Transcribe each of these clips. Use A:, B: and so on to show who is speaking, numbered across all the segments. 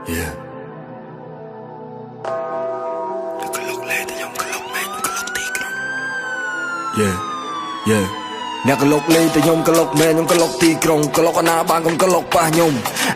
A: Yeah. Yeah, yeah. អ្នកកលុកលេងតែខ្ញុំកលុកមែនខ្ញុំកលុកទីក្រុងកលុកអាណាបានកុំកលុកប៉ះខ្ញុំ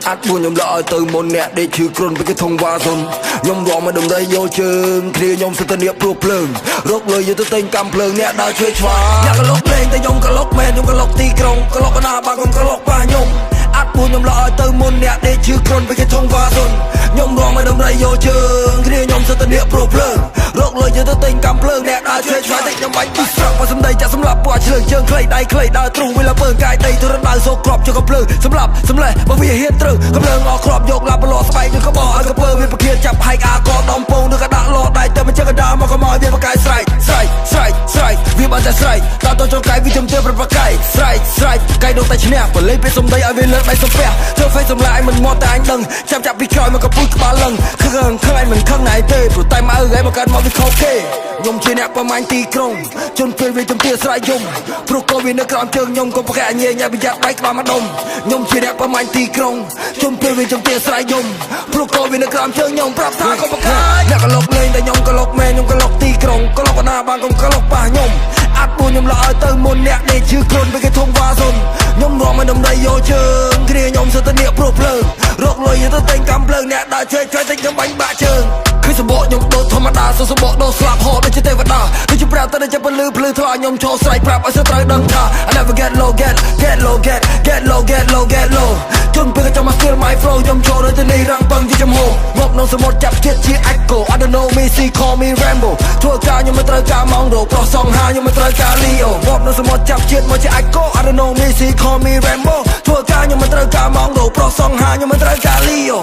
A: អាចពួកខ្ញុំលក់ឲ្យទៅមុនអ្នកដេកឈឺគ្រុនពីគេធំវ៉ាសុនខ្ញុំរងមកដំដីយកជើងគ្នាខ្ញុំសិតតែអ្នកព្រោះភ្លើងរកលុយយកទៅទិញកម្មភ្លើងអ្នកដើរជួយឆ្វាអ្នកកលុកលេងតែខ្ញុំកលុកមែនខ្ញុំកលុកទីក្រុងកលុកអាណាបានកុំកលុកប៉ះខ្ញុំអាចពួកខ្ញុំលក់ឲ្យទៅមុនអ្នកដេកឈឺគ្រុនពីគេធំវ៉ាសុនខ្ញុំរងមកដំដីយកជើងគ្នាខ្ញុំសិតតែអ្នកព្រោះភ្លើងរកលុយយកទៅទិញកម្មភ្លើងអ្នកដើរជួយឆ្វាតិចខ្ញុំបាច់ពីស្រក់មកសំដីចាក់សម្លាប់ពួកឆ្លើងជើងខ្លីដៃខ្លីដើរទ្រូងវាលពើកាយដីទៅរដៅសូក្របជើងកំភ្លើងសម្លាប់សម្លេះបើវាហ៊ានត្រូវកំភ្លើងអស់គ្រាប់យកឡាប់ប្រឡោស្បែកនឹងកបោឲ្យកពើវាប្រគៀនចាប់ហែកអាកដំពងនឹងក៏ដាក់លោដៃតែមិនចឹងក៏ដើរមកកុំឲ្យវាបកាយស្រែកស្រែកស្រែកស្រែកវាបានតែស្រែកដល់ទៅចុងកាយវាជំទាវប្របកាយស្រែកស្រែកកាយដងតែឈ្នះបលេងពេលសំដីឲ្យវាលើកដៃសំពះធ្វើហ្វេសសម្លាយមិនមកតែអញដឹងចាប់ពីក្រោយមកកពុយក្បាលលឹងខឹងខឹងឯងមិនខឹងណៃទេព្រោះតែមកឲ្យមកកើតមកវាខុសគេខ្ញុំជាអ្នកប្រមាញ់ទីក្រុងជន់ពេលវាជំទាវស្រែកយំព្រោះកូនវានៅក្រោមជើងខ្ញុំក៏ប្រកែកញ៉ែញ៉ាវិញ្ញាបែកក្បាលមកដុំខ្ញុំជាអ្នកប្រមាញ់ទីក្រុងជន់ពេលវាជំទាវស្រែកយំព្រោះកូនវានៅក្រោមជើងខ្ញុំប្រាប់ថាកុំប្រកែកអ្នកកលុកលេងតែខ្ញុំកលុកមែនខ្ញុំកលុកទីក្រុងកលុកអាណាបានកុំកលុកប៉ះខ្ញុំអាចពួកខ្ញុំលក់ឲ្យទៅមុនអ្នកដេកឈឺគ្រុនពីគេធំវ៉ាសុនខ្ញុំរងមកដំដីយកជើងគ្នាខ្ញុំសិតតែអ្នកព្រោះភ្លើងរកលុយទៅទិញកម្មភ្លើងអ្នកដើរជួយតិចខ្ញុំបាញ់បាក់ជើងគឺសបកខ្ញុំដូចធម្មតាសបកដូចស្លាប់ហត់ដូចជាទេវតាដូចប្រាប់តែជាពលឺភ្លឺថ្លាខ្ញុំឈរស្រែកប្រាប់ឲ្យស្ត្រូវដឹងថា I never get low get low get low ជន់ពេលចាំមក feel my flow ខ្ញុំចូលនៅទីនេះរាំងពឹងជាចំហមកនៅសមុទ្រចាប់ជាតិជា echo I don't know me see call me Rambo ធ្វើការខ្ញុំមិនត្រូវការម៉ងរោប្រុសសងហាខ្ញុំមិនត្រូវការ Leo មកនៅសមុទ្រចាប់ជាតិមកជា echo I don't know me see call me Rambo ធ្វើការខ្ញុំមិនត្រូវការម៉ងរោប្រុសសងហាខ្ញុំមិនត្រូវការ Leo